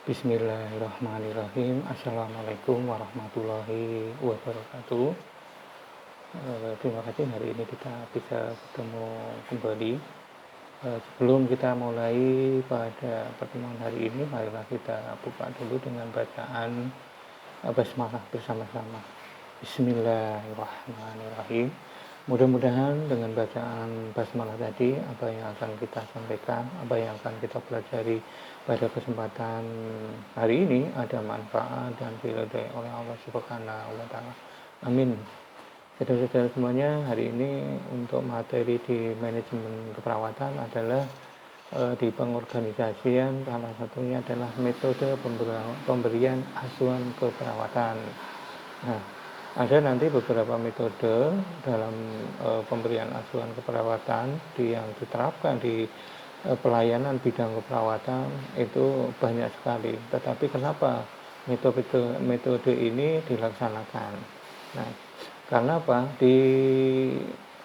Bismillahirrahmanirrahim. Assalamualaikum warahmatullahi wabarakatuh. Terima kasih hari ini kita bisa ketemu kembali. Sebelum kita mulai pada pertemuan hari ini, marilah kita buka dulu dengan bacaan basmalah bersama-sama. Bismillahirrahmanirrahim. Mudah-mudahan dengan bacaan basmalah tadi, apa yang akan kita sampaikan, apa yang akan kita pelajari pada kesempatan hari ini ada manfaat dan diridhai oleh Allah Subhanahu wa taala. Amin. Saudara-saudara semuanya, hari ini untuk materi di manajemen keperawatan adalah di pengorganisasian, salah satunya adalah metode pemberian asuhan keperawatan. Nah, ada nanti beberapa metode dalam pemberian asuhan keperawatan yang diterapkan di pelayanan bidang keperawatan itu banyak sekali. Tetapi kenapa metode ini dilaksanakan? Nah, karena apa? Di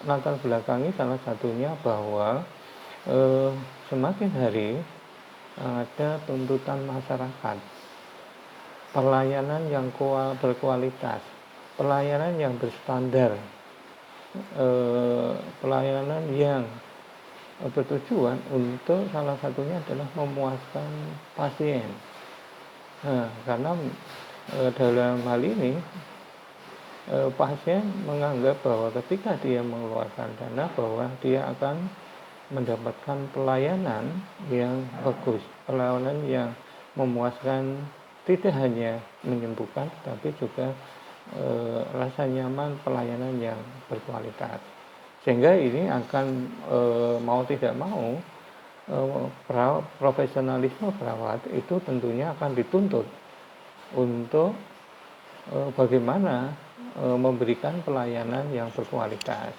latar belakangi salah satunya bahwa semakin hari ada tuntutan masyarakat, pelayanan yang berkualitas, pelayanan yang berstandar, pelayanan yang bertujuan untuk salah satunya adalah memuaskan pasien. Nah, karena dalam hal ini pasien menganggap bahwa ketika dia mengeluarkan dana bahwa dia akan mendapatkan pelayanan yang bagus, pelayanan yang memuaskan, tidak hanya menyembuhkan tapi juga rasa nyaman, pelayanan yang berkualitas. Sehingga ini akan mau tidak mau profesionalisme perawat itu tentunya akan dituntut untuk bagaimana memberikan pelayanan yang berkualitas.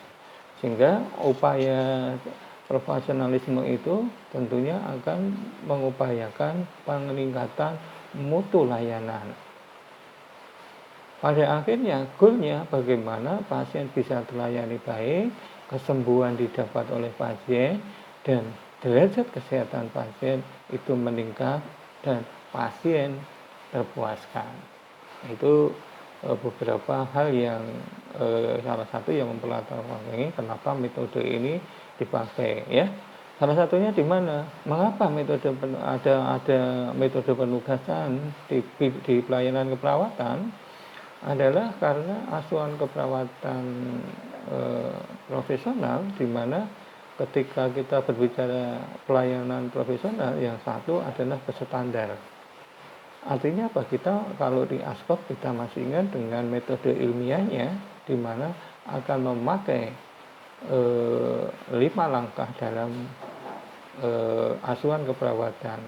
Sehingga upaya profesionalisme itu tentunya akan mengupayakan peningkatan mutu layanan. Pada akhirnya, goalnya bagaimana pasien bisa terlayani baik, kesembuhan didapat oleh pasien, dan derajat kesehatan pasien itu meningkat dan pasien terpuaskan. Itu beberapa hal yang salah satu yang mempelatar kenapa metode ini dipakai, ya. Salah satunya di mana? Mengapa ada metode penugasan di pelayanan keperawatan? Adalah karena asuhan keperawatan profesional, di mana ketika kita berbicara pelayanan profesional, yang satu adalah berstandar. Artinya apa? Kita kalau di ASKOP kita masih ingat dengan metode ilmiahnya, di mana akan memakai 5 langkah dalam asuhan keperawatan,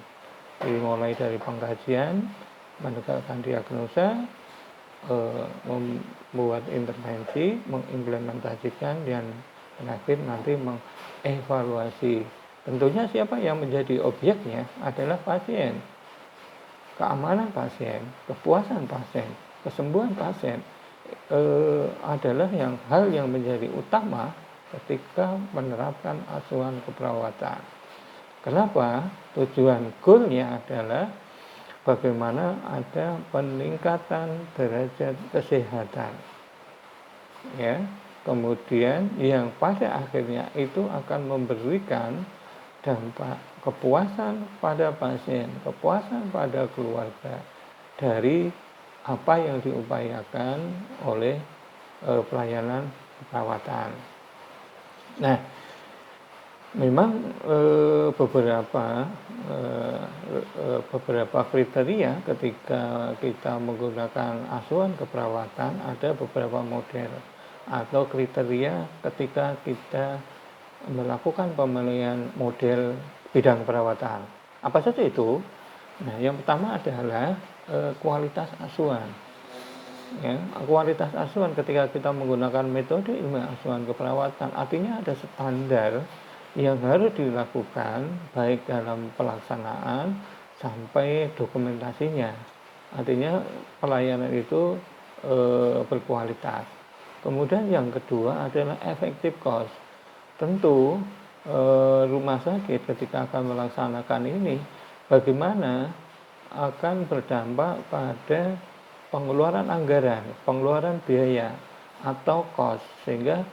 dimulai dari pengkajian, menegakkan diagnosa, membuat intervensi, mengimplementasikan, dan terakhir nanti mengevaluasi. Tentunya siapa yang menjadi objeknya adalah pasien. Keamanan pasien, kepuasan pasien, kesembuhan pasien adalah hal yang menjadi utama ketika menerapkan asuhan keperawatan. Kenapa? Tujuan goalnya adalah bagaimana ada peningkatan derajat kesehatan, ya. Kemudian yang pada akhirnya itu akan memberikan dampak kepuasan pada pasien, kepuasan pada keluarga dari apa yang diupayakan oleh pelayanan keperawatan. Nah, memang beberapa kriteria ketika kita menggunakan asuhan keperawatan, ada beberapa model atau kriteria ketika kita melakukan pemilihan model bidang perawatan. Apa saja itu? Nah, yang pertama adalah kualitas asuhan. Ya, kualitas asuhan ketika kita menggunakan metode ilmu asuhan keperawatan, artinya ada standar yang harus dilakukan baik dalam pelaksanaan sampai dokumentasinya. Artinya pelayanan itu berkualitas. Kemudian yang kedua adalah effective cost. Tentu rumah sakit ketika akan melaksanakan ini, bagaimana akan berdampak pada pengeluaran anggaran, pengeluaran biaya atau cost, sehingga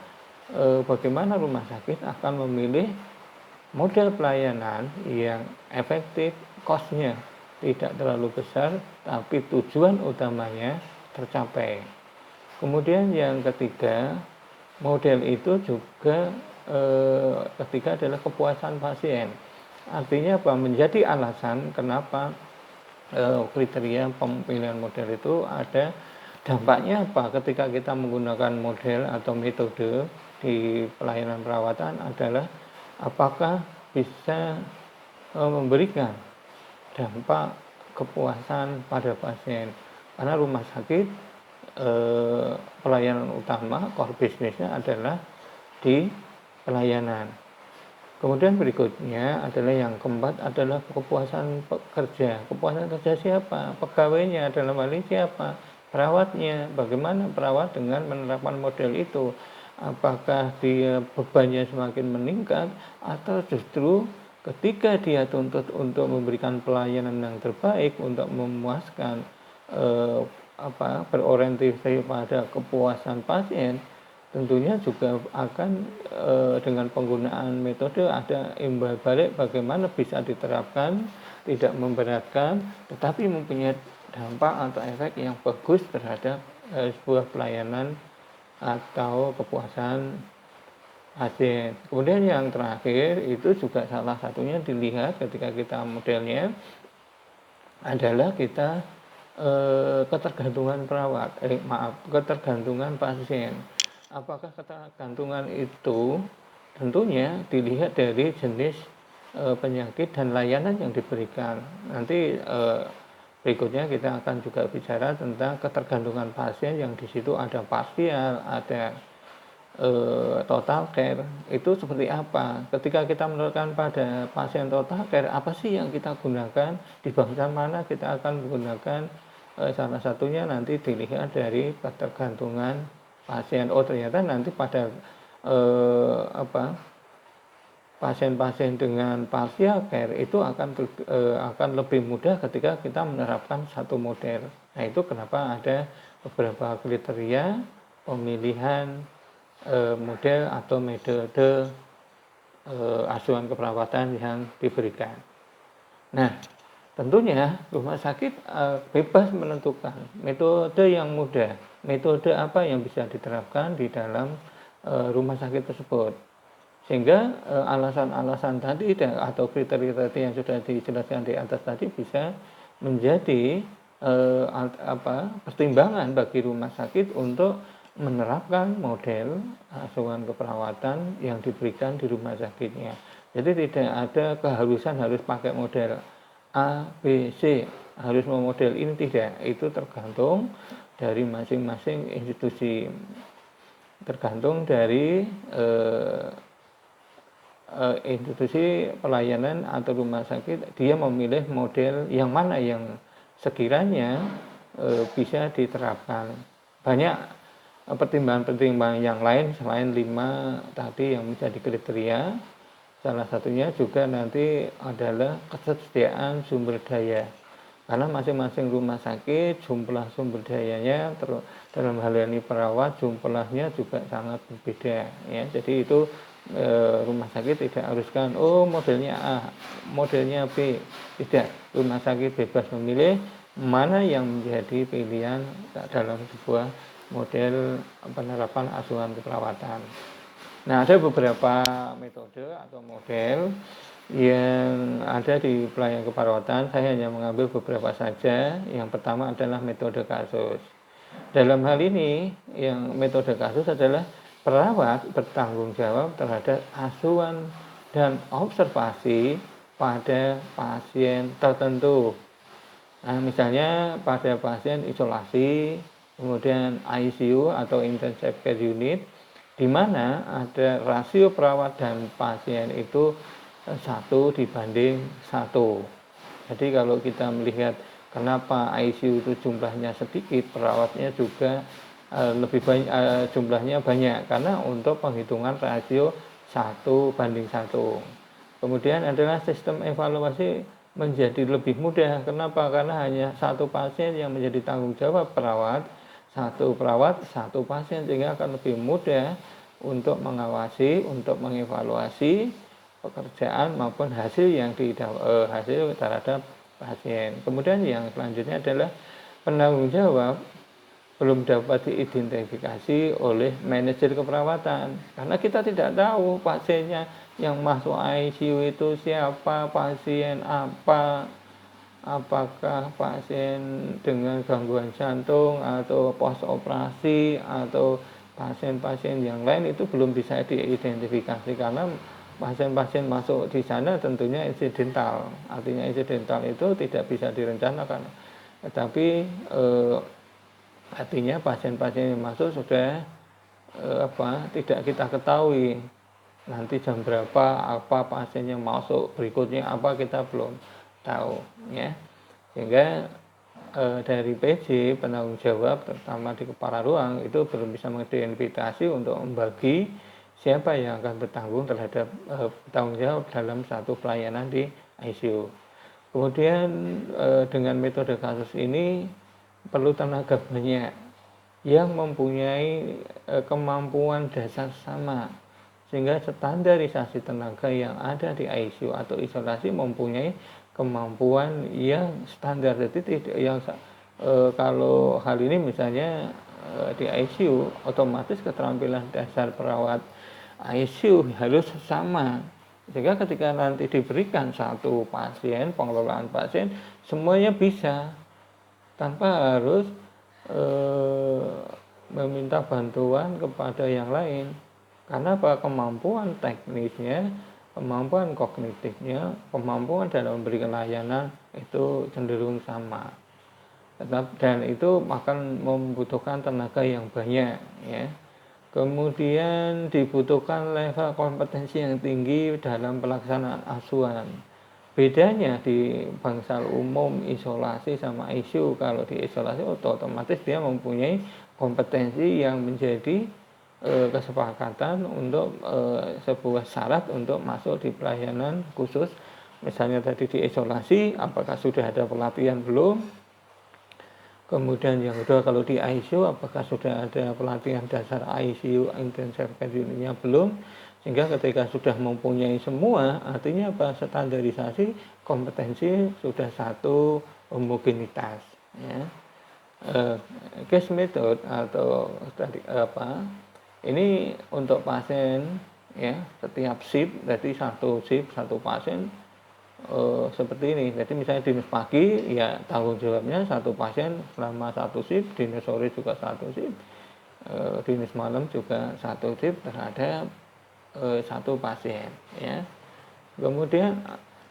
bagaimana rumah sakit akan memilih model pelayanan yang efektif, cost-nya tidak terlalu besar, tapi tujuan utamanya tercapai. Kemudian yang ketiga, model itu juga ketiga adalah kepuasan pasien. Artinya apa? Menjadi alasan kenapa kriteria pemilihan model itu ada. Dampaknya apa ketika kita menggunakan model atau metode di pelayanan perawatan adalah apakah bisa memberikan dampak kepuasan pada pasien, karena rumah sakit pelayanan utama core business-nya adalah di pelayanan. Kemudian berikutnya adalah yang keempat adalah kepuasan pekerja. Kepuasan kerja siapa? Pegawainya, dalam hal ini siapa? Perawatnya. Bagaimana perawat dengan menerapkan model itu? Apakah dia bebannya semakin meningkat atau justru ketika dia tuntut untuk memberikan pelayanan yang terbaik untuk memuaskan berorientasi pada kepuasan pasien, tentunya juga akan dengan penggunaan metode ada imbal balik bagaimana bisa diterapkan, tidak memberatkan, tetapi mempunyai dampak atau efek yang bagus terhadap sebuah pelayanan atau kepuasan pasien. Kemudian yang terakhir itu juga salah satunya dilihat ketika kita modelnya adalah kita ketergantungan ketergantungan pasien. Apakah ketergantungan itu tentunya dilihat dari jenis penyakit dan layanan yang diberikan. Nanti berikutnya kita akan juga bicara tentang ketergantungan pasien yang di situ ada parsial, ada total care. Itu seperti apa? Ketika kita menerapkan pada pasien total care, apa sih yang kita gunakan? Di bagian mana kita akan menggunakan? Salah satunya nanti dilihat dari ketergantungan pasien. Oh, ternyata nanti pada pasien-pasien dengan partial care itu akan lebih mudah ketika kita menerapkan satu model. Nah, itu kenapa ada beberapa kriteria pemilihan model atau metode asuhan keperawatan yang diberikan. Nah, tentunya rumah sakit bebas menentukan metode yang mudah, metode apa yang bisa diterapkan di dalam rumah sakit tersebut. Sehingga alasan-alasan tadi atau kriteria yang sudah dijelaskan di atas tadi bisa menjadi pertimbangan bagi rumah sakit untuk menerapkan model asuhan keperawatan yang diberikan di rumah sakitnya. Jadi tidak ada keharusan harus pakai model A, B, C, harus memodel ini, tidak. Itu tergantung dari masing-masing institusi, tergantung dari institusi pelayanan atau rumah sakit, dia memilih model yang mana yang sekiranya bisa diterapkan. Banyak pertimbangan-pertimbangan yang lain selain 5 tadi yang menjadi kriteria. Salah satunya juga nanti adalah ketersediaan sumber daya, karena masing-masing rumah sakit jumlah sumber dayanya dalam hal ini perawat jumlahnya juga sangat berbeda ya. Jadi itu rumah sakit tidak haruskan modelnya A, modelnya B, tidak. Rumah sakit bebas memilih mana yang menjadi pilihan dalam sebuah model penerapan asuhan keperawatan. Nah, ada beberapa metode atau model yang ada di pelayanan keperawatan. Saya hanya mengambil beberapa saja. Yang pertama adalah metode kasus. Dalam hal ini, yang metode kasus adalah perawat bertanggung jawab terhadap asuhan dan observasi pada pasien tertentu. Nah, misalnya pada pasien isolasi, kemudian ICU atau intensive care unit, di mana ada rasio perawat dan pasien itu 1:1. Jadi kalau kita melihat kenapa ICU itu jumlahnya sedikit, perawatnya juga lebih banyak, jumlahnya banyak, karena untuk penghitungan rasio 1:1. Kemudian adalah sistem evaluasi menjadi lebih mudah. Kenapa? Karena hanya satu pasien yang menjadi tanggung jawab perawat, satu pasien, sehingga akan lebih mudah untuk mengawasi, untuk mengevaluasi pekerjaan maupun hasil yang hasil terhadap pasien. Kemudian yang selanjutnya adalah penanggung jawab belum dapat diidentifikasi oleh manajer keperawatan, karena kita tidak tahu pasiennya yang masuk ICU itu siapa, pasien apa, apakah pasien dengan gangguan jantung atau post operasi atau pasien-pasien yang lain, itu belum bisa diidentifikasi karena pasien-pasien masuk di sana tentunya insidental. Artinya insidental itu tidak bisa direncanakan, tetapi artinya pasien-pasien yang masuk sudah tidak kita ketahui nanti jam berapa, apa pasien yang masuk berikutnya apa, kita belum tahu ya. Sehingga dari PJ penanggung jawab terutama di kepala ruang itu belum bisa mengidentifikasi untuk membagi siapa yang akan bertanggung jawab dalam satu pelayanan di ICU. Kemudian dengan metode kasus ini perlu tenaga banyak yang mempunyai kemampuan dasar sama, sehingga standarisasi tenaga yang ada di ICU atau isolasi mempunyai kemampuan yang standar. Jadi yang kalau hal ini misalnya di ICU, otomatis keterampilan dasar perawat ICU harus sama, sehingga ketika nanti diberikan satu pasien, pengelolaan pasien semuanya bisa tanpa harus meminta bantuan kepada yang lain. Karena apa? Kemampuan teknisnya, kemampuan kognitifnya, kemampuan dalam memberikan layanan itu cenderung sama. Dan itu akan membutuhkan tenaga yang banyak ya. Kemudian dibutuhkan level kompetensi yang tinggi dalam pelaksanaan asuhan. Bedanya di bangsal umum isolasi sama ICU, kalau di isolasi otomatis dia mempunyai kompetensi yang menjadi kesepakatan untuk sebuah syarat untuk masuk di pelayanan khusus. Misalnya tadi di isolasi, apakah sudah ada pelatihan belum? Kemudian yang kedua, kalau di ICU, apakah sudah ada pelatihan dasar ICU intensive care unit-nya belum? Sehingga ketika sudah mempunyai semua, artinya apa? Standarisasi kompetensi sudah satu homogenitas ya. Case method atau ini untuk pasien ya, setiap shift, jadi satu shift satu pasien seperti ini. Jadi misalnya dinas pagi ya tanggung jawabnya satu pasien selama satu shift, dinas sore juga satu shift, dinas malam juga satu shift terhadap satu pasien ya. Kemudian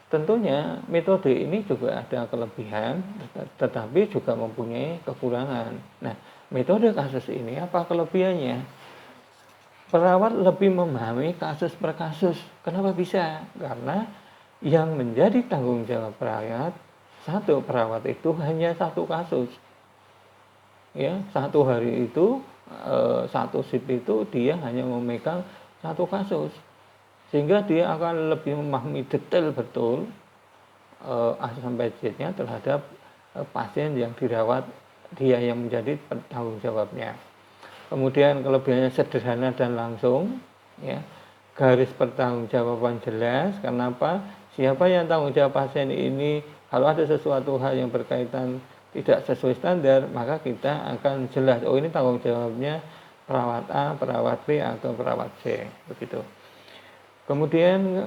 tentunya metode ini juga ada kelebihan tetapi juga mempunyai kekurangan. Nah, metode kasus ini apa kelebihannya? Perawat lebih memahami kasus per kasus. Kenapa bisa? Karena yang menjadi tanggung jawab perawat, satu perawat itu hanya satu kasus ya. Satu hari itu satu shift itu dia hanya memegang satu kasus, sehingga dia akan lebih memahami detail betul A sampai Z-nya terhadap pasien yang dirawat, dia yang menjadi tanggung jawabnya. Kemudian kelebihannya sederhana dan langsung ya. Garis pertanggungjawaban jelas. Kenapa? Siapa yang tanggung jawab pasien ini? Kalau ada sesuatu hal yang berkaitan tidak sesuai standar, maka kita akan jelas, oh ini tanggung jawabnya perawat A, perawat B, atau perawat C, begitu. Kemudian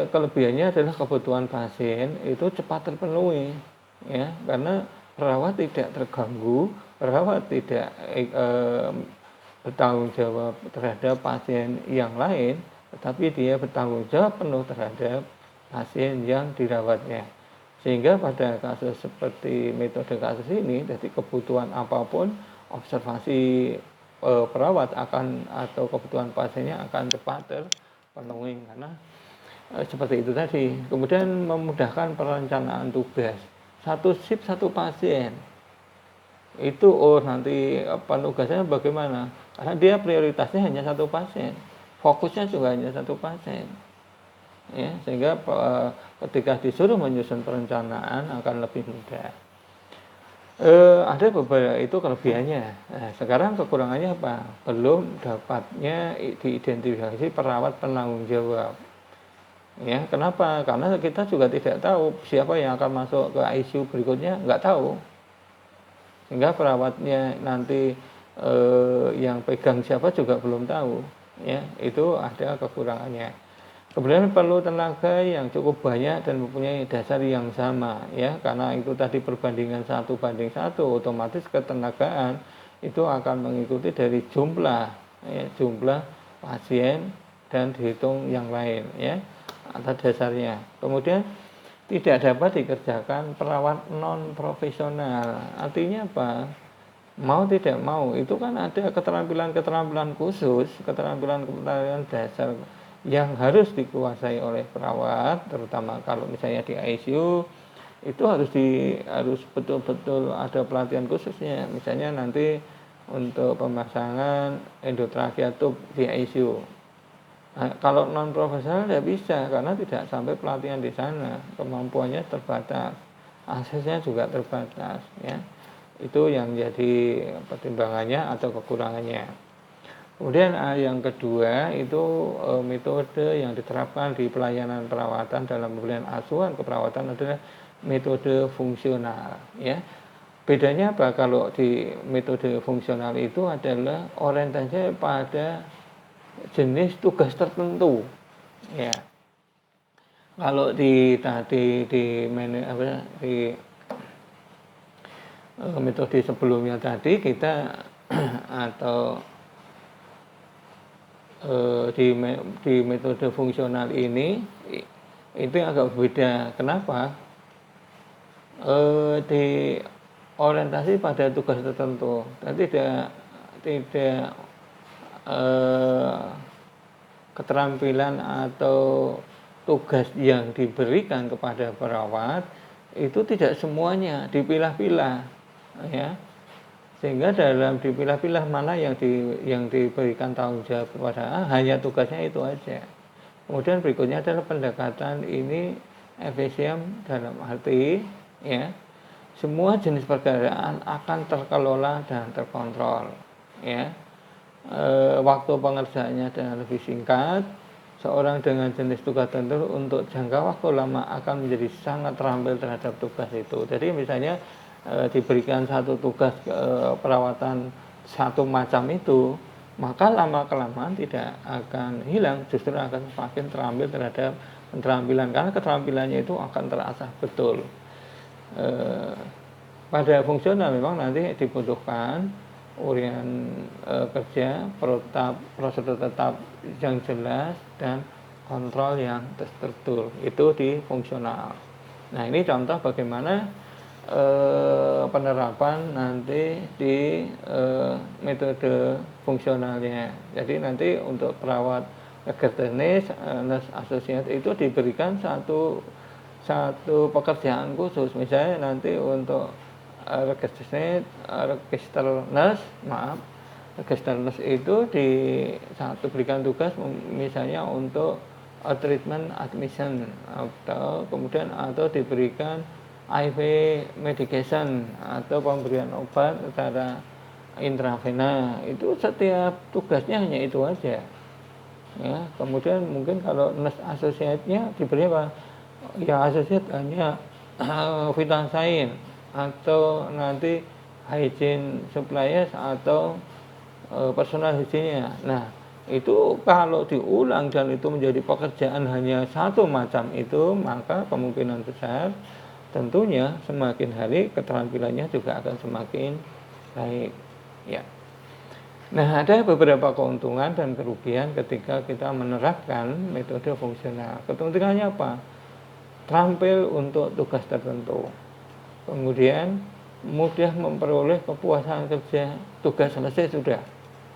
kelebihannya adalah kebutuhan pasien itu cepat terpenuhi ya, karena perawat tidak terganggu, perawat tidak bertanggung jawab terhadap pasien yang lain, tetapi dia bertanggung jawab penuh terhadap pasien yang dirawatnya. Sehingga pada kasus seperti metode kasus ini, jadi kebutuhan apapun, observasi perawat akan atau kebutuhan pasiennya akan cepat terpenuhi, karena seperti itu tadi. Kemudian memudahkan perencanaan tugas. Satu shift satu pasien. Itu nanti penugasannya bagaimana? Karena dia prioritasnya hanya satu pasien. Fokusnya juga hanya satu pasien. ya, sehingga ketika disuruh menyusun perencanaan akan lebih mudah. Ada beberapa itu kelebihannya. Nah, sekarang kekurangannya apa? Belum dapatnya diidentifikasi perawat penanggung jawab. Ya, kenapa? Karena kita juga tidak tahu siapa yang akan masuk ke ICU berikutnya, nggak tahu. Sehingga perawatnya nanti yang pegang siapa juga belum tahu. Ya, itu ada kekurangannya. Kemudian perlu tenaga yang cukup banyak dan mempunyai dasar yang sama, ya, karena itu tadi perbandingan 1:1, otomatis ketenagaan itu akan mengikuti dari jumlah, ya, jumlah pasien dan dihitung yang lain, ya, atas dasarnya. Kemudian tidak dapat dikerjakan perawat non profesional. Artinya apa? Mau tidak mau itu kan ada keterampilan khusus, keterampilan dasar yang harus dikuasai oleh perawat, terutama kalau misalnya di ICU itu harus betul-betul ada pelatihan khususnya. Misalnya nanti untuk pemasangan endotracheal di ICU. Nah, kalau non profesional tidak bisa karena tidak sampai pelatihan di sana, kemampuannya terbatas, aksesnya juga terbatas, ya. Itu yang jadi pertimbangannya atau kekurangannya. Kemudian yang kedua itu metode yang diterapkan di pelayanan perawatan dalam pemberian asuhan keperawatan adalah metode fungsional, ya. Bedanya apa? Kalau di metode fungsional itu adalah orientasinya pada jenis tugas tertentu, ya. Kalau di metode sebelumnya tadi kita atau di metode fungsional ini itu agak berbeda. Kenapa? Di orientasi pada tugas tertentu dan tidak keterampilan atau tugas yang diberikan kepada perawat itu tidak semuanya dipilah-pilah, ya. Sehingga dalam dipilah-pilah mana yang diberikan tanggung jawab kepada hanya tugasnya itu aja. Kemudian berikutnya adalah pendekatan ini efisien dalam arti, ya, semua jenis pekerjaan akan terkelola dan terkontrol, ya. Waktu pengerjaannya dengan lebih singkat, seorang dengan jenis tugas tertentu untuk jangka waktu lama akan menjadi sangat terampil terhadap tugas itu. Jadi misalnya diberikan satu tugas perawatan satu macam itu, maka lama-kelamaan tidak akan hilang, justru akan semakin terampil terhadap keterampilan, karena keterampilannya itu akan terasah betul. Pada fungsional memang nanti dibutuhkan urian kerja, prosedur tetap yang jelas, dan kontrol yang terstruktur, itu di fungsional. Nah, ini contoh bagaimana penerapan nanti di metode fungsionalnya. Jadi nanti untuk perawat registernis, nurse associate itu diberikan satu pekerjaan khusus. Misalnya nanti untuk register nurse itu berikan tugas misalnya untuk treatment admission atau diberikan IV medication atau pemberian obat secara intravena. Itu setiap tugasnya hanya itu aja, ya. Kemudian mungkin kalau nurse associate-nya diberi apa? Ya, associate hanya vital sign atau nanti hygiene suppliers atau personal hygiene-nya. Nah, itu kalau diulang dan itu menjadi pekerjaan hanya satu macam itu, maka kemungkinan besar tentunya semakin hari keterampilannya juga akan semakin baik, ya. Nah, ada beberapa keuntungan dan kerugian ketika kita menerapkan metode fungsional. Keuntungannya apa? Terampil untuk tugas tertentu. Kemudian mudah memperoleh kepuasan kerja, tugas selesai sudah,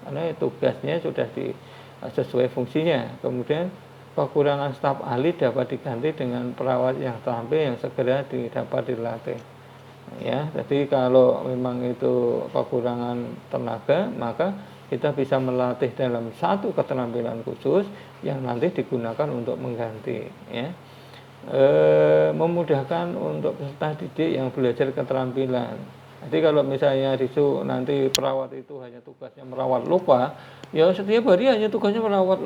karena tugasnya sudah sesuai fungsinya. Kemudian kekurangan staf ahli dapat diganti dengan perawat yang terampil yang segera dapat dilatih, ya. Jadi kalau memang itu kekurangan tenaga, maka kita bisa melatih dalam satu keterampilan khusus yang nanti digunakan untuk mengganti, ya. Memudahkan untuk peserta didik yang belajar keterampilan. Jadi kalau misalnya nanti perawat itu hanya tugasnya merawat luka, ya setiap hari hanya tugasnya merawat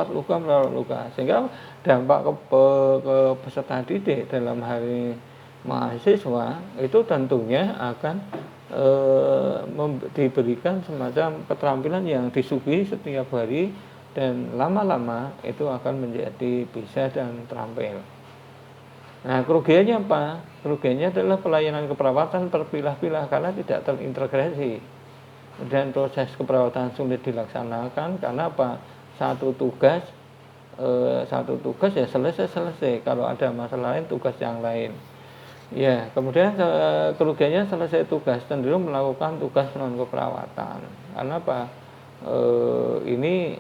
luka, sehingga dampak ke peserta didik dalam hal ini mahasiswa itu tentunya akan diberikan semacam keterampilan yang disuguhi setiap hari, dan lama-lama itu akan menjadi bisa dan terampil. Nah, kerugiannya apa? Kerugiannya adalah pelayanan keperawatan terpilah-pilah karena tidak terintegrasi. Dan proses keperawatan sulit dilaksanakan karena apa? Satu tugas ya selesai. Kalau ada masalah lain, tugas yang lain. Ya, kemudian kerugiannya selesai tugas cenderung melakukan tugas non keperawatan. Karena apa? Ini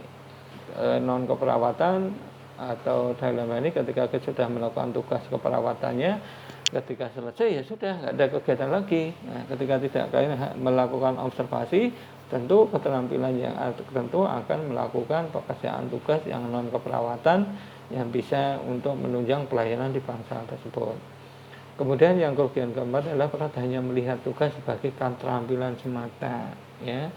non keperawatan atau dalam hal ini ketika sudah melakukan tugas keperawatannya, ketika selesai ya sudah, nggak ada kegiatan lagi. Nah, ketika tidak melakukan observasi, tentu keterampilan yang tentu akan melakukan pekerjaan tugas yang non keperawatan yang bisa untuk menunjang pelayanan di bangsa tersebut. Kemudian yang kerugian keempat adalah pada hanya melihat tugas sebagai keterampilan semata, ya.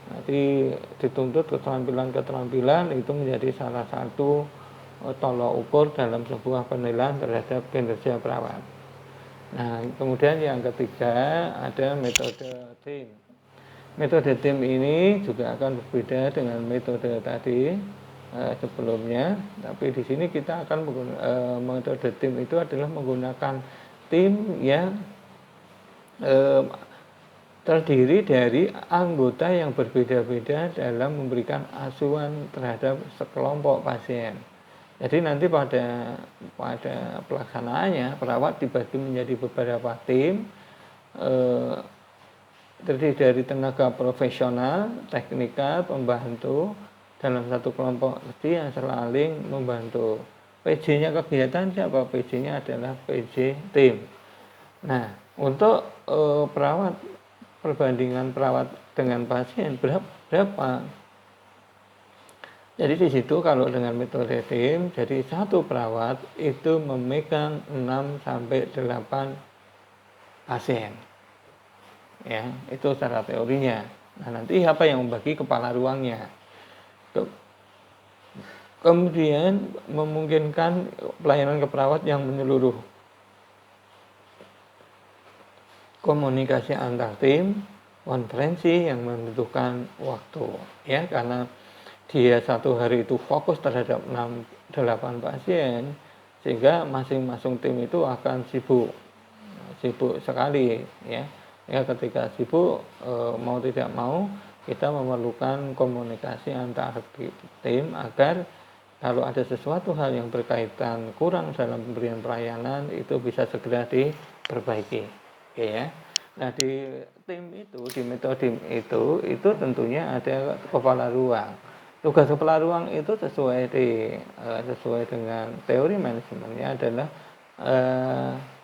Nanti dituntut keterampilan itu menjadi salah satu tolok ukur dalam sebuah penilaian terhadap kinerja perawat. Nah, kemudian yang ketiga ada metode tim. Metode tim ini juga akan berbeda dengan metode tadi sebelumnya, tapi di sini kita akan metode tim itu adalah menggunakan tim yang terdiri dari anggota yang berbeda-beda dalam memberikan asuhan terhadap sekelompok pasien. Jadi nanti pada pelaksanaannya perawat dibagi menjadi beberapa tim, terdiri dari tenaga profesional, teknikal, pembantu dalam satu kelompok yang saling membantu. PJ-nya kegiatan siapa? PJ-nya adalah PJ tim. Nah, untuk perawat, perbandingan perawat dengan pasien berapa? Jadi di situ kalau dengan metode tim, jadi satu perawat itu memegang 6 sampai 8 pasien. Ya, itu secara teorinya. Nah, nanti apa yang membagi? Kepala ruangnya. Kemudian memungkinkan pelayanan keperawat yang menyeluruh. Komunikasi antar tim, konferensi yang membutuhkan waktu, ya, karena dia satu hari itu fokus terhadap 6-8 pasien, sehingga masing-masing tim itu akan sibuk sekali, ya. Ya, ketika sibuk, mau tidak mau kita memerlukan komunikasi antar tim agar kalau ada sesuatu hal yang berkaitan kurang dalam pemberian pelayanan itu bisa segera diperbaiki, ya. Nah, di tim itu, di metode itu tentunya ada kepala ruang. Tugas kepala ruang itu sesuai dengan teori manajemennya adalah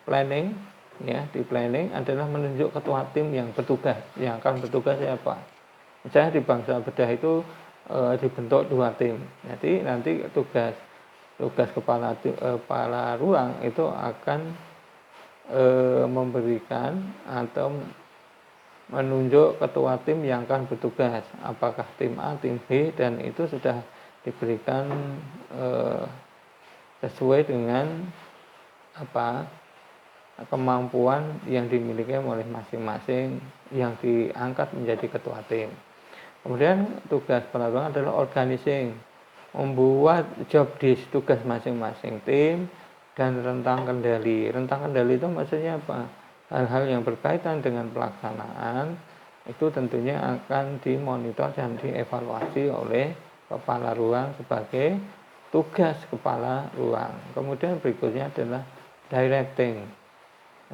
planning, ya. Di planning adalah menunjuk ketua tim yang bertugas, yang akan bertugas siapa. Misalnya di bangsa bedah itu dibentuk 2 tim. Jadi nanti tugas kepala ruang itu akan memberikan atau menunjuk ketua tim yang akan bertugas, apakah tim A, tim B, dan itu sudah diberikan sesuai dengan kemampuan yang dimiliki oleh masing-masing yang diangkat menjadi ketua tim. Kemudian tugas penerangan adalah organizing, membuat job disk tugas masing-masing tim dan rentang kendali. Rentang kendali itu maksudnya apa? Hal-hal yang berkaitan dengan pelaksanaan itu tentunya akan dimonitor dan dievaluasi oleh kepala ruang sebagai tugas kepala ruang. Kemudian berikutnya adalah directing,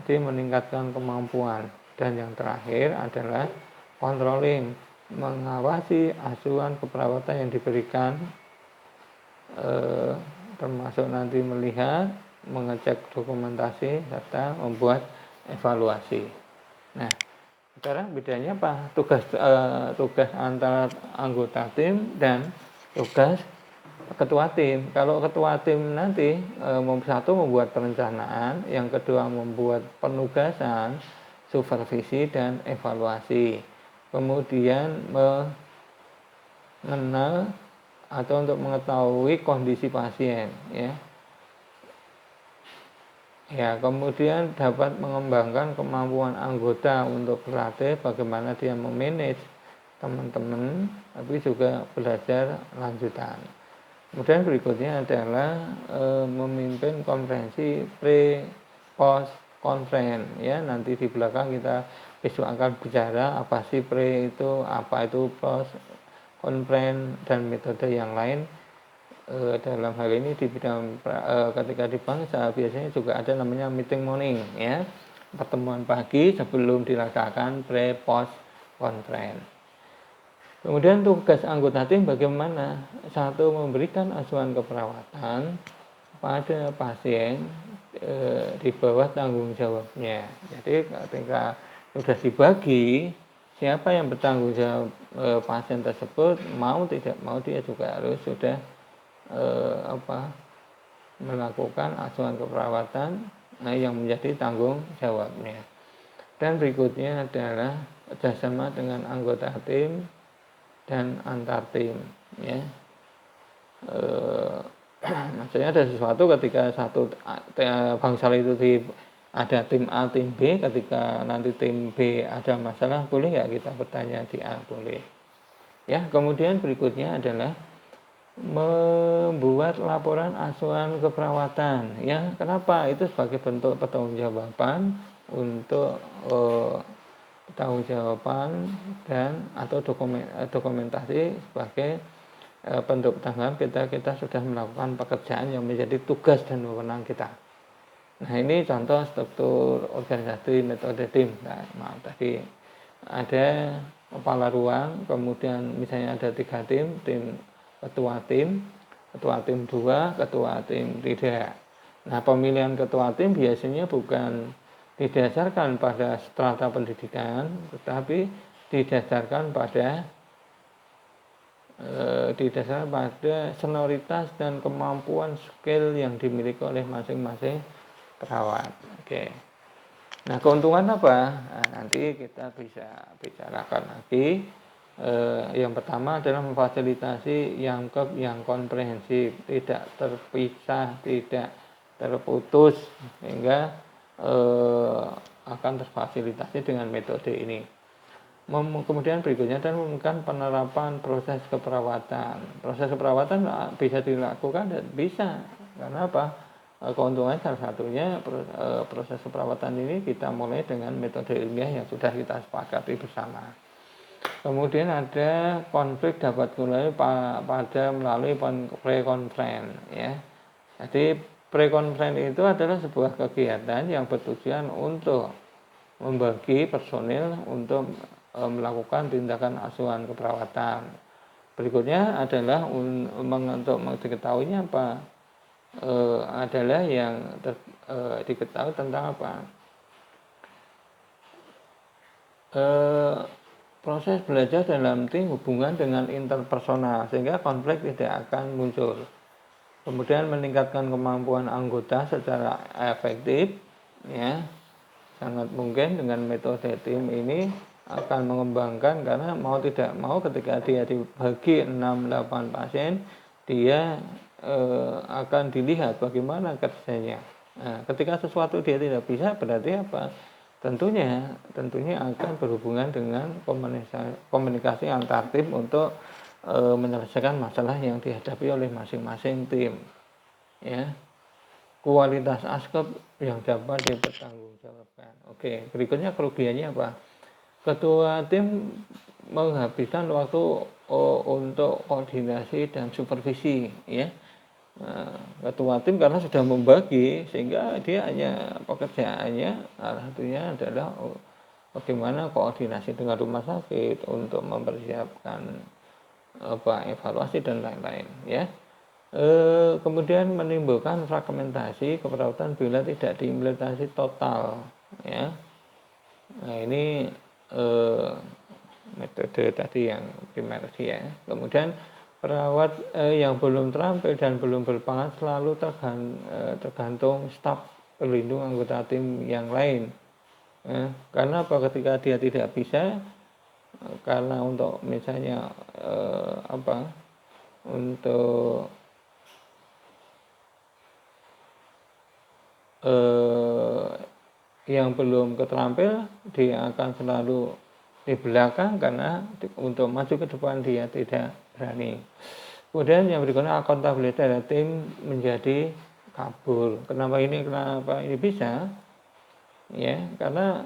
jadi meningkatkan kemampuan. Dan yang terakhir adalah controlling, mengawasi asuhan keperawatan yang diberikan, termasuk nanti melihat, mengecek dokumentasi, serta membuat evaluasi. Nah, Sekarang bedanya apa? Tugas antara anggota tim dan tugas ketua tim. Kalau ketua tim nanti satu membuat perencanaan, yang kedua membuat penugasan, supervisi dan evaluasi. Kemudian mengenal atau untuk mengetahui kondisi pasien, ya. Ya, kemudian dapat mengembangkan kemampuan anggota untuk berlatih bagaimana dia memanage teman-teman, tapi juga belajar lanjutan. Kemudian berikutnya adalah memimpin konferensi post conference, ya. Nanti di belakang kita besok akan bicara apa sih itu, apa itu post conference dan metode yang lain. Dalam hal ini di bidang ketika di bank biasanya juga ada namanya meeting morning, ya, pertemuan pagi sebelum dilaksanakan post conference. Kemudian tugas anggota tim bagaimana? Satu, memberikan asuhan keperawatan pada pasien di bawah tanggung jawabnya. Jadi ketika sudah dibagi, siapa yang bertanggung jawab pasien tersebut, mau tidak mau dia juga harus sudah melakukan asuhan keperawatan yang menjadi tanggung jawabnya. Dan berikutnya adalah kerjasama dengan anggota tim dan antar tim, ya. Maksudnya ada sesuatu ketika satu bangsal itu ada tim A, tim B, ketika nanti tim B ada masalah, boleh nggak kita bertanya di A? Boleh. Ya, kemudian berikutnya adalah membuat laporan asuhan keperawatan, ya. Kenapa? Itu sebagai bentuk pertanggungjawaban untuk pertanggungjawaban dan atau dokumentasi sebagai bentuk pertanggungan kita sudah melakukan pekerjaan yang menjadi tugas dan wewenang kita. Nah, ini contoh struktur organisasi metode tim. Nah, tadi ada kepala ruang, kemudian misalnya ada 3 tim ketua tim 2, ketua tim 3. Nah, pemilihan ketua tim biasanya bukan didasarkan pada strata pendidikan, tetapi didasarkan pada senioritas dan kemampuan skill yang dimiliki oleh masing-masing perawat. Oke. Nah, keuntungan apa? Nah, nanti kita bisa bicarakan lagi. Yang pertama adalah memfasilitasi yang komprehensif, tidak terpisah, tidak terputus, sehingga akan terfasilitasi dengan metode ini. Kemudian berikutnya adalah memungkinkan penerapan proses keperawatan. Proses keperawatan bisa dilakukan dan bisa, karena apa? Keuntungan salah satunya proses keperawatan ini kita mulai dengan metode ilmiah yang sudah kita sepakati bersama. Kemudian ada konflik dapat dimulai melalui pre-conference, ya. Jadi pre-conference itu adalah sebuah kegiatan yang bertujuan untuk membagi personil untuk melakukan tindakan asuhan keperawatan. Berikutnya adalah untuk diketahuinya apa? Adalah yang diketahui tentang apa? Proses belajar dalam tim hubungan dengan interpersonal sehingga konflik tidak akan muncul. Kemudian meningkatkan kemampuan anggota secara efektif, ya. Sangat mungkin dengan metode tim ini akan mengembangkan, karena mau tidak mau ketika dia dibagi 6-8 pasien, dia akan dilihat bagaimana kerjanya. Nah, ketika sesuatu dia tidak bisa, berarti apa? Tentunya akan berhubungan dengan komunikasi antar tim untuk menyelesaikan masalah yang dihadapi oleh masing-masing tim, ya. Kualitas askep yang dapat dipertanggungjawabkan. Oke, berikutnya kerugiannya apa? Ketua tim menghabiskan waktu untuk koordinasi dan supervisi, ya. Nah, ketua tim karena sudah membagi, sehingga dia hanya pekerjaannya salah satunya adalah bagaimana koordinasi dengan rumah sakit untuk mempersiapkan evaluasi dan lain-lain, ya. Kemudian menimbulkan fragmentasi keperawatan bila tidak diimplementasi total, ya. Nah, ini metode tadi yang primer ya. Kemudian perawat yang belum terampil dan belum berpengalaman selalu tergantung staf pelindung anggota tim yang lain. Karena apa, ketika dia tidak bisa, karena untuk misalnya untuk yang belum keterampil, dia akan selalu di belakang karena untuk maju ke depan dia tidak berani. Kemudian yang berikutnya, akuntabilitas dari tim menjadi kabur. Kenapa ini bisa? Ya, karena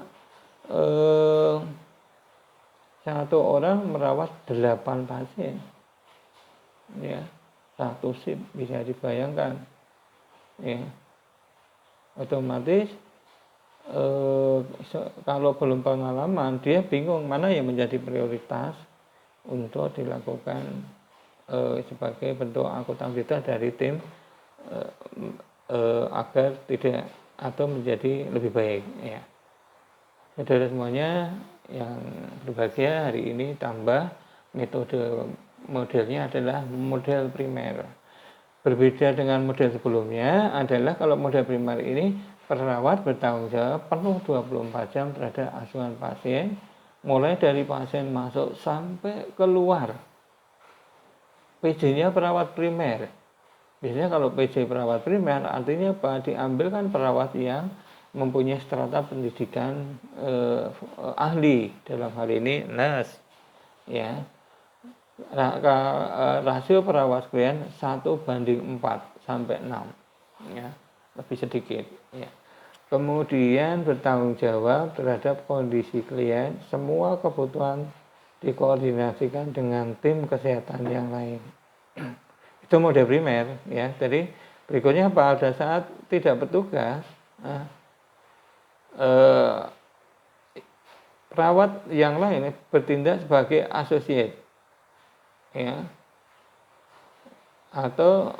satu orang merawat 8 pasien. Ya, satu shift, bisa dibayangkan. Ya. Otomatis kalau belum pengalaman, dia bingung mana yang menjadi prioritas untuk dilakukan sebagai bentuk akuntabilitas dari tim agar tidak atau menjadi lebih baik. Ya. Saudara semuanya yang berbahagia, hari ini tambah metode modelnya adalah model primer. Berbeda dengan model sebelumnya adalah kalau model primer ini perawat bertanggung jawab penuh 24 jam terhadap asuhan pasien, mulai dari pasien masuk sampai keluar. PJ-nya perawat primer. Biasanya kalau PJ perawat primer artinya apa? Diambilkan perawat yang mempunyai strata pendidikan ahli, dalam hal ini nurse. Ya. Rasio perawat klien 1:4 sampai 6. Ya. Lebih sedikit. Ya. Kemudian bertanggung jawab terhadap kondisi klien, semua kebutuhan dikoordinasikan dengan tim kesehatan yang lain. Itu model primer, ya. Jadi berikutnya pada saat tidak bertugas, perawat yang lain bertindak sebagai associate, ya. Atau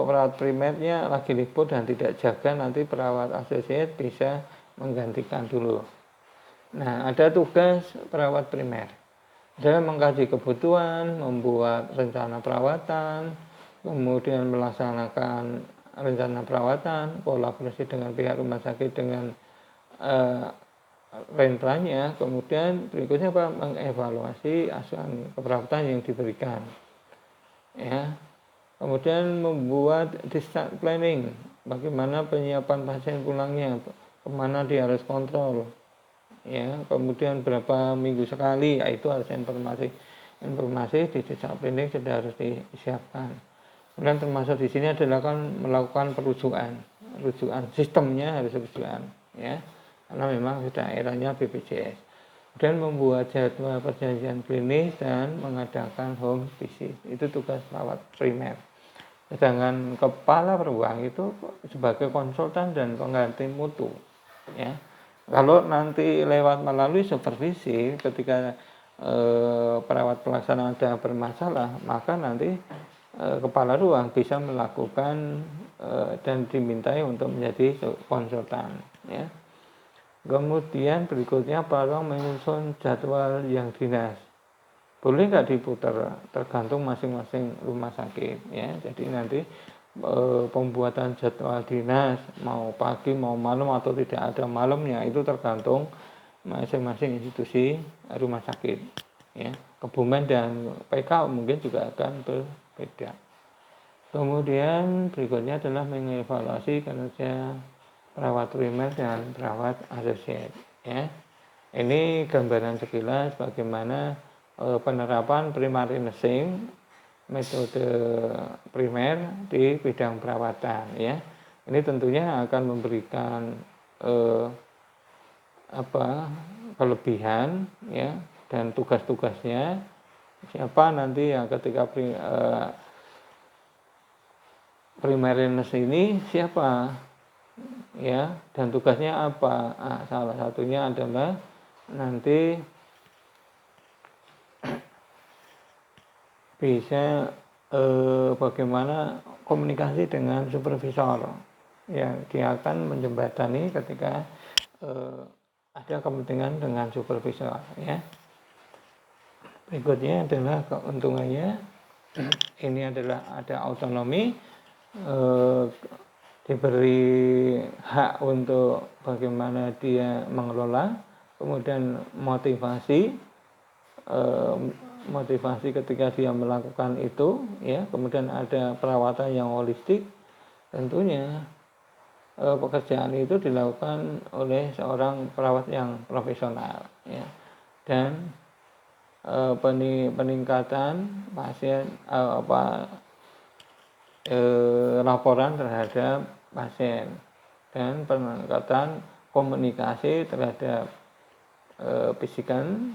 perawat primernya lagi libur dan tidak jaga, nanti perawat associate bisa menggantikan dulu. Nah, ada tugas perawat primer adalah mengkaji kebutuhan, membuat rencana perawatan, kemudian melaksanakan rencana perawatan, kolaborasi dengan pihak rumah sakit dengan rentranya, kemudian berikutnya apa? Mengevaluasi asuhan keperawatan yang diberikan. Ya. Kemudian membuat discharge planning, bagaimana penyiapan pasien pulangnya, kemana dia harus kontrol, ya. Kemudian berapa minggu sekali, itu harus informasi di discharge planning sudah harus disiapkan. Kemudian termasuk di sini adalah kan melakukan rujukan sistemnya harus rujukan, ya, karena memang sudah eranya BPJS. Dan membuat jadwal perjanjian klinis dan mengadakan home visit, itu tugas perawat primer. Sedangkan kepala ruang itu sebagai konsultan dan pengganti mutu, ya. Kalau nanti melalui supervisi, ketika perawat pelaksana ada bermasalah, maka nanti kepala ruang bisa melakukan dan dimintai untuk menjadi konsultan, ya. Kemudian berikutnya perawat menyusun jadwal yang dinas. Boleh nggak diputar, tergantung masing-masing rumah sakit, ya. Jadi nanti pembuatan jadwal dinas mau pagi mau malam atau tidak ada malamnya, itu tergantung masing-masing institusi rumah sakit, ya. Kebumen dan PK mungkin juga akan berbeda. Kemudian berikutnya adalah mengevaluasi kinerja perawat primer dan perawat associate, ya. Ini gambaran sekilas bagaimana penerapan primary nursing, metode primer di bidang perawatan, ya. Ini tentunya akan memberikan kelebihan, ya, dan tugas-tugasnya. Siapa nanti yang ketika primary nurse ini siapa, ya, dan tugasnya apa? Salah satunya adalah nanti bisa bagaimana komunikasi dengan supervisor, ya. Dia akan menjembatani ketika ada kepentingan dengan supervisor, ya. Berikutnya adalah keuntungannya. Ini adalah ada autonomi, eh, diberi hak untuk bagaimana dia mengelola, kemudian motivasi, motivasi ketika dia melakukan itu, ya, kemudian ada perawatan yang holistik. Tentunya pekerjaan itu dilakukan oleh seorang perawat yang profesional, ya, dan peningkatan pasien laporan terhadap pasien dan peningkatan komunikasi terhadap fisikan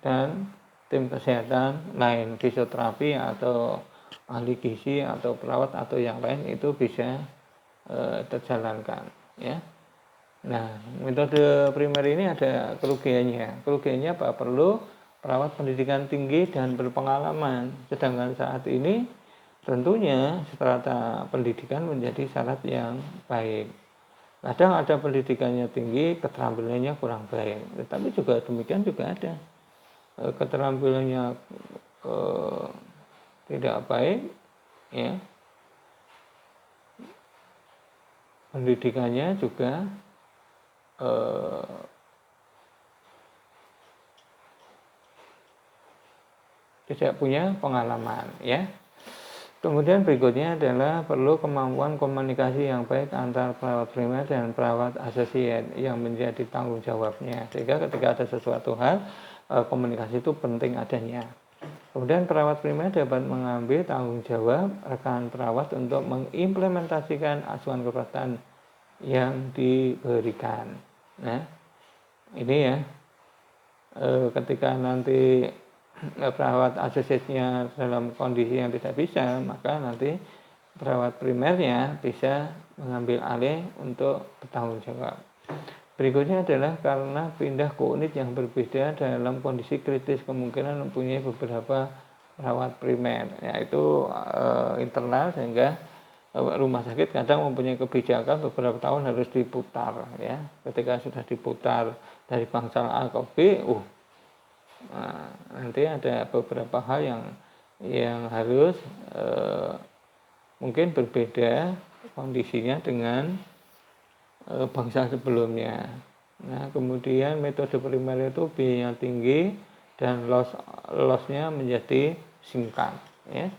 dan tim kesehatan lain, fisioterapi atau ahli gizi atau perawat atau yang lain itu bisa terjalankan, ya. Nah, metode primer ini ada kerugiannya. Kerugiannya apa? Perlu perawat pendidikan tinggi dan berpengalaman. Sedangkan saat ini tentunya strata pendidikan menjadi syarat yang baik. Kadang ada pendidikannya tinggi, keterampilannya kurang baik. Tetapi juga demikian juga ada keterampilannya tidak baik, ya. Pendidikannya juga tidak punya pengalaman, ya. Kemudian berikutnya adalah perlu kemampuan komunikasi yang baik antar perawat primer dan perawat asosiat yang menjadi tanggung jawabnya. Sehingga ketika ada sesuatu hal, komunikasi itu penting adanya. Kemudian perawat primer dapat mengambil tanggung jawab rekan perawat untuk mengimplementasikan asuhan kesehatan yang diberikan. Nah, ini ya, ketika nanti perawat asosiatnya dalam kondisi yang tidak bisa, maka nanti perawat primernya bisa mengambil alih untuk bertanggung jawab. Berikutnya adalah karena pindah ke unit yang berbeda dalam kondisi kritis, kemungkinan mempunyai beberapa perawat primer, yaitu internal, sehingga rumah sakit kadang mempunyai kebijakan beberapa tahun harus diputar, ya. Ketika sudah diputar dari bangsal A ke B, nah, nanti ada beberapa hal yang harus mungkin berbeda kondisinya dengan bangsa sebelumnya. Nah, kemudian metode primer itu biayanya tinggi dan lossnya menjadi singkat, ya.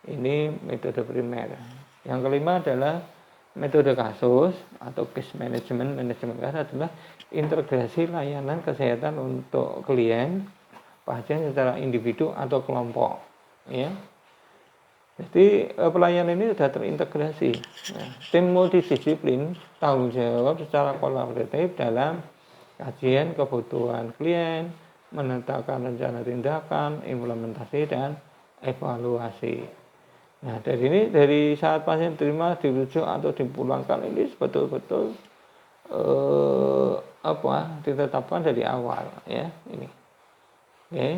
Ini metode primer. Yang kelima adalah metode kasus atau case management. Manajemen kasus adalah integrasi layanan kesehatan untuk klien, pasien secara individu atau kelompok, ya. Jadi pelayanan ini sudah terintegrasi. Nah, tim multidisiplin tanggung jawab secara kolaboratif dalam kajian kebutuhan klien, menetapkan rencana tindakan, implementasi dan evaluasi. Nah, dari saat pasien terima, dirujuk atau dipulangkan, ini betul-betul ditetapkan dari awal, ya, ini. Oke.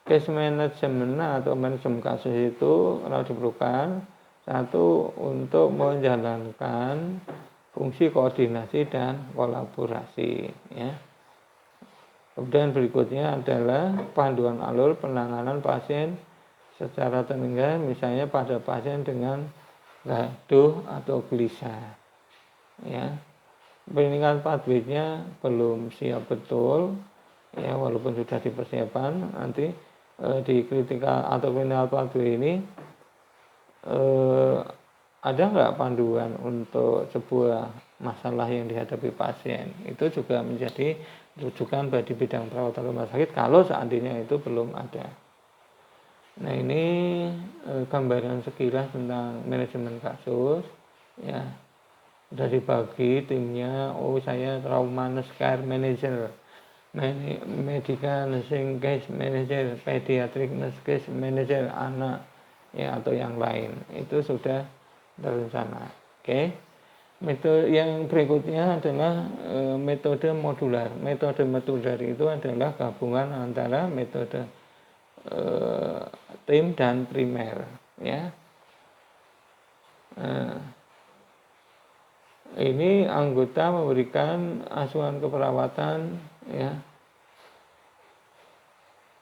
Case management atau manajemen kasus itu kalau diperlukan, satu, untuk menjalankan fungsi koordinasi dan kolaborasi, ya. Kemudian berikutnya adalah panduan alur penanganan pasien secara terengah, misalnya pada pasien dengan gaduh atau gelisah, ya. Peningkatan pathway-nya belum siap betul, ya, walaupun sudah dipersiapkan. Nanti di critical atau clinical pathway ini ada nggak panduan untuk sebuah masalah yang dihadapi pasien, itu juga menjadi rujukan bagi bidang perawatan rumah sakit kalau seandainya itu belum ada. Nah, ini gambaran sekilas tentang manajemen kasus, ya. Sudah dibagi timnya. Saya trauma nurse care manager, medical nursing case manager, pediatric nurse case manager anak, ya, atau yang lain. Itu sudah terencana. Oke. Metode yang berikutnya adalah metode modular. Metode modular itu adalah gabungan antara metode tim dan primer, ya. Ini anggota memberikan asuhan keperawatan, ya,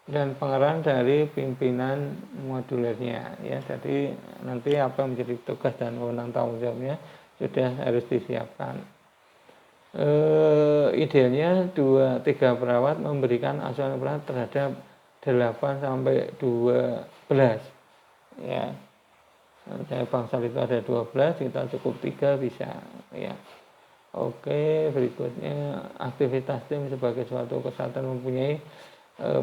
dan pengarahan dari pimpinan modulernya ya. Jadi nanti apa yang menjadi tugas dan wewenang tanggung jawabnya sudah harus disiapkan. Idealnya 2-3 perawat memberikan asuhan perawat terhadap 8 sampai 12 ya. Misalnya bangsal itu ada 12, kita cukup 3 bisa ya. Oke, berikutnya aktivitas tim sebagai suatu kesatuan mempunyai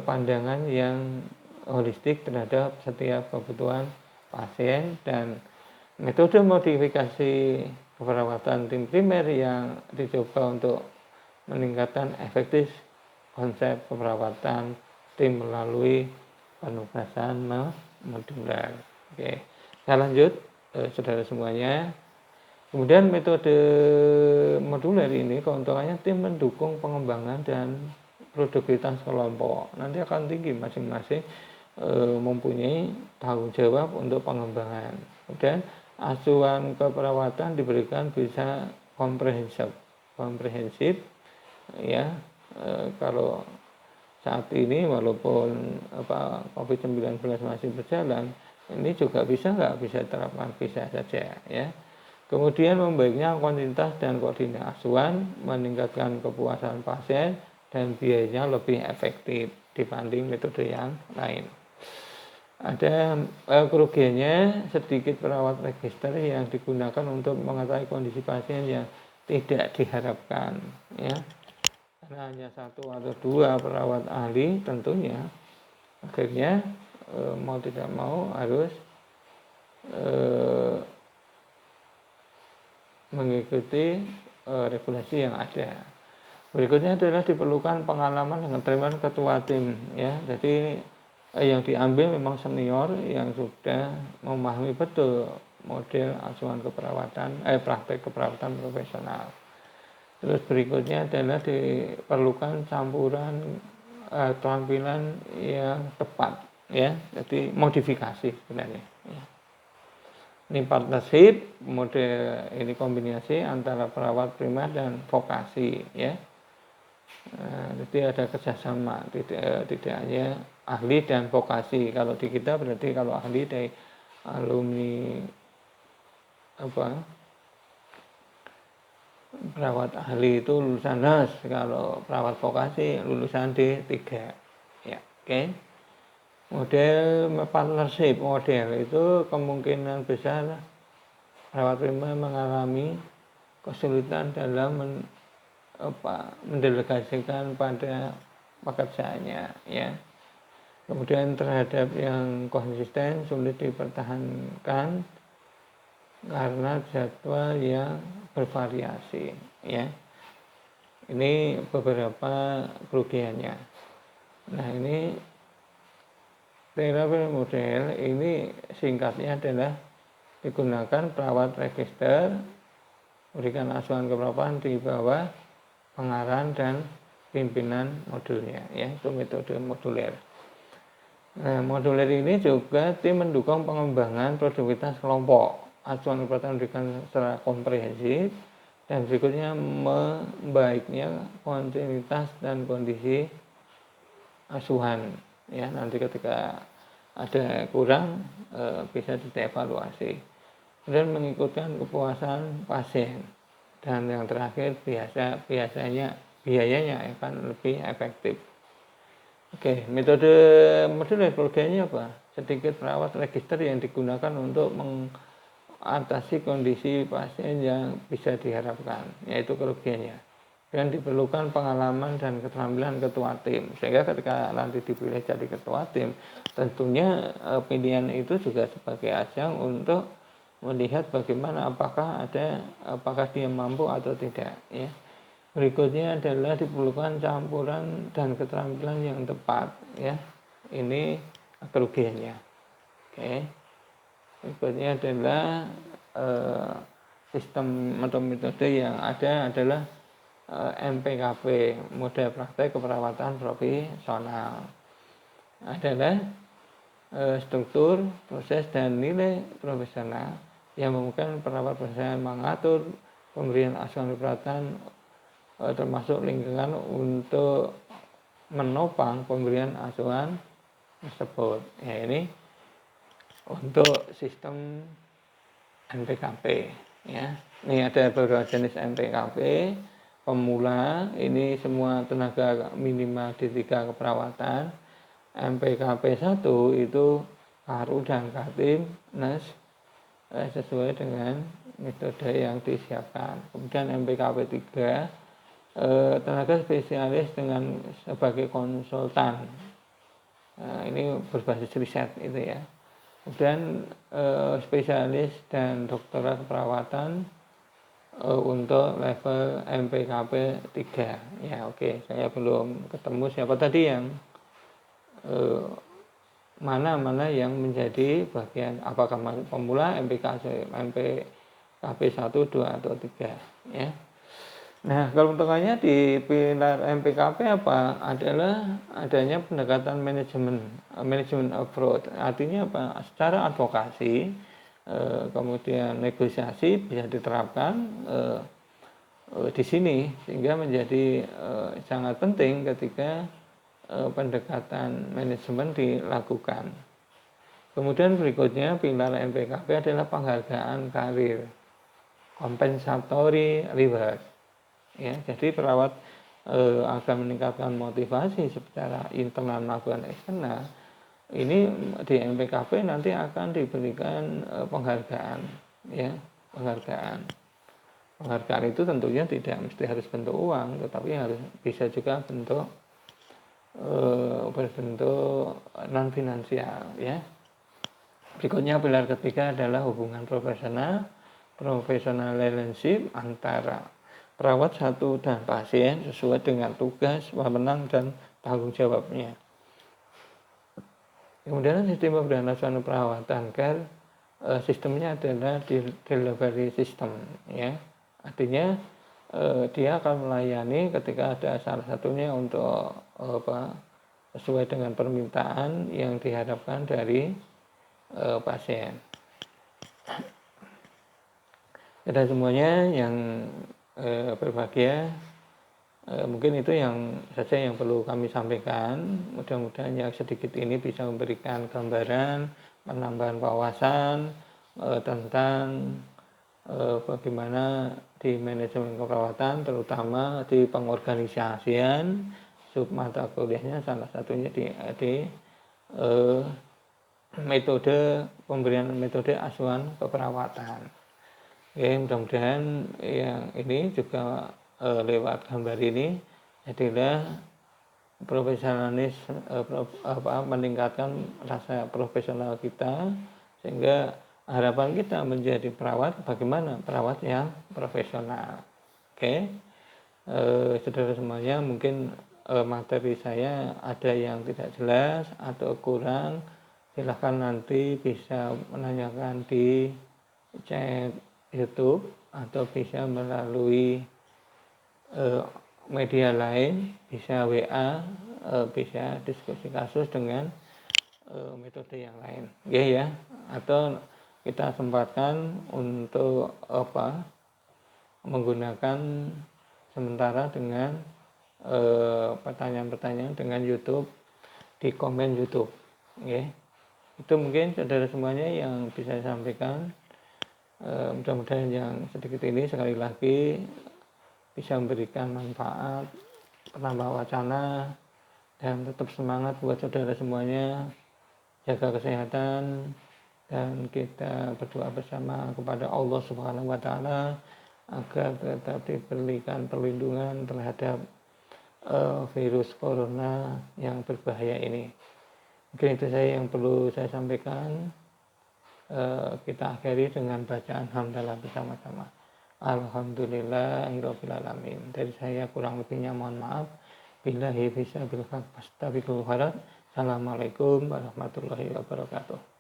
pandangan yang holistik terhadap setiap kebutuhan pasien, dan metode modifikasi keperawatan tim primer yang dicoba untuk meningkatkan efektif konsep keperawatan tim melalui penugasan modular. Oke, saya lanjut saudara semuanya. Kemudian metode moduler ini keuntungannya tim mendukung pengembangan dan produktivitas kelompok. Nanti akan tinggi masing-masing mempunyai tanggung jawab untuk pengembangan. Kemudian asuhan keperawatan diberikan bisa komprehensif ya. Kalau saat ini walaupun COVID-19 masih berjalan, ini juga bisa terapkan, bisa saja ya. Kemudian membaiknya kontinuitas dan koordinasi asuhan, meningkatkan kepuasan pasien dan biayanya lebih efektif dibanding metode yang lain. Ada kerugiannya, sedikit perawat register yang digunakan untuk mengetahui kondisi pasien yang tidak diharapkan ya. Karena hanya 1 atau 2 perawat ahli tentunya akhirnya mau tidak mau harus mengikuti regulasi yang ada. Berikutnya adalah diperlukan pengalaman dan keterampilan ketua tim ya. Jadi yang diambil memang senior yang sudah memahami betul model asuhan keperawatan praktek keperawatan profesional. Terus berikutnya adalah diperlukan campuran keterampilan yang tepat ya. Jadi modifikasi sebenarnya ya. Ini partnership, model ini kombinasi antara perawat primer dan vokasi ya. Jadi ada kerjasama, tidak hanya ahli dan vokasi. Kalau di kita berarti kalau ahli dari alumni perawat ahli itu lulusan NAS, kalau perawat vokasi lulusan D3 ya. Oke. Model partnership model itu kemungkinan besar perawat primer mengalami kesulitan dalam mendelegasikan pada pekerjaannya ya. Kemudian terhadap yang konsisten sulit dipertahankan karena jadwal yang bervariasi ya. Ini beberapa kerugiannya. Nah, ini terapi model ini singkatnya adalah digunakan perawat register, berikan asuhan keperawatan di bawah pengarahan dan pimpinan modulnya ya. Itu metode moduler. Nah, moduler ini juga tim mendukung pengembangan produktivitas kelompok. Asuhan keperawatan diberikan secara komprehensif, dan berikutnya membaiknya kontinuitas dan kondisi asuhan ya. Nanti ketika ada kurang bisa dievaluasi. Kemudian mengikutkan kepuasan pasien, dan yang terakhir biasanya biayanya akan lebih efektif. Oke, metode moduler kerugiannya apa? Sedikit perawat register yang digunakan untuk mengatasi kondisi pasien yang bisa diharapkan, yaitu kerugiannya. Dan diperlukan pengalaman dan keterampilan ketua tim, sehingga ketika nanti dipilih jadi ketua tim, tentunya pilihan itu juga sebagai ajang untuk melihat bagaimana apakah dia mampu atau tidak ya. Berikutnya adalah diperlukan campuran dan keterampilan yang tepat ya. Ini kerugiannya. Oke. Berikutnya adalah sistem atau metode yang ada adalah MPKP, model praktek keperawatan profesional. Adalah struktur, proses, dan nilai profesional yang memungkinkan perawat profesional mengatur pemberian asuhan keperawatan termasuk lingkungan untuk menopang pemberian asuhan tersebut. Ya, ini untuk sistem NPKP ya. Ini ada beberapa jenis NPKP. Pemula ini semua tenaga minimal D3 keperawatan. NPKP 1 itu paru dan Katim Nes sesuai dengan metode yang disiapkan. Kemudian NPKP 3 tenaga spesialis dengan sebagai konsultan. Ini berbasis riset itu ya. Kemudian spesialis dan doktorat keperawatan untuk level MPKP 3 ya. Oke, saya belum ketemu siapa tadi yang mana yang menjadi bagian, apakah pemula MPKP 1, 2 atau 3 ya. Nah, kalau untuknya di pilar MPKP apa? Adalah adanya pendekatan manajemen approach. Artinya apa? Secara advokasi, kemudian negosiasi bisa diterapkan di sini, sehingga menjadi sangat penting ketika pendekatan manajemen dilakukan. Kemudian berikutnya pilar MPKP adalah penghargaan karir, compensatory reward. Ya, jadi perawat akan meningkatkan motivasi secara internal maupun eksternal. Ini di MPKP nanti akan diberikan penghargaan, ya, penghargaan. Penghargaan itu tentunya tidak mesti harus bentuk uang, tetapi harus bisa juga berbentuk non finansial, ya. Berikutnya pilar ketiga adalah hubungan profesional relationship antara perawat satu dan pasien sesuai dengan tugas, wewenang dan tanggung jawabnya. Kemudian sistem pemberantasan perawatan care, sistemnya adalah delivery system ya. Artinya dia akan melayani ketika ada salah satunya untuk sesuai dengan permintaan yang diharapkan dari pasien. Kita semuanya yang berbahagia, mungkin itu yang saja yang perlu kami sampaikan. Mudah-mudahan yang sedikit ini bisa memberikan gambaran, penambahan wawasan tentang bagaimana di manajemen keperawatan, terutama di pengorganisasian sub mata kuliahnya, salah satunya di metode pemberian metode asuhan keperawatan. Oke, mudah-mudahan yang ini juga lewat gambar ini adalah profesionalis, meningkatkan rasa profesional kita, sehingga harapan kita menjadi perawat, bagaimana perawat yang profesional. Oke, saudara semuanya, mungkin materi saya ada yang tidak jelas atau kurang, silahkan nanti bisa menanyakan di chat YouTube atau bisa melalui media lain, bisa WA, bisa diskusi kasus dengan metode yang lain, ya, atau kita sempatkan untuk menggunakan sementara dengan pertanyaan-pertanyaan dengan YouTube di komen YouTube, ya. Itu mungkin saudara semuanya yang bisa saya sampaikan. Mudah-mudahan yang sedikit ini sekali lagi bisa memberikan manfaat, penambah wacana, dan tetap semangat buat saudara semuanya. Jaga kesehatan, dan kita berdoa bersama kepada Allah Subhanahu wa Ta'ala agar tetap diberikan perlindungan terhadap virus corona yang berbahaya ini. Mungkin itu saya yang perlu saya sampaikan. Kita akhiri dengan bacaan hamdalah bersama-sama. Alhamdulillahirabbil alamin. Dari saya kurang lebihnya mohon maaf. Billahi fisabilillah fastabiqul khairat. Assalamualaikum warahmatullahi wabarakatuh.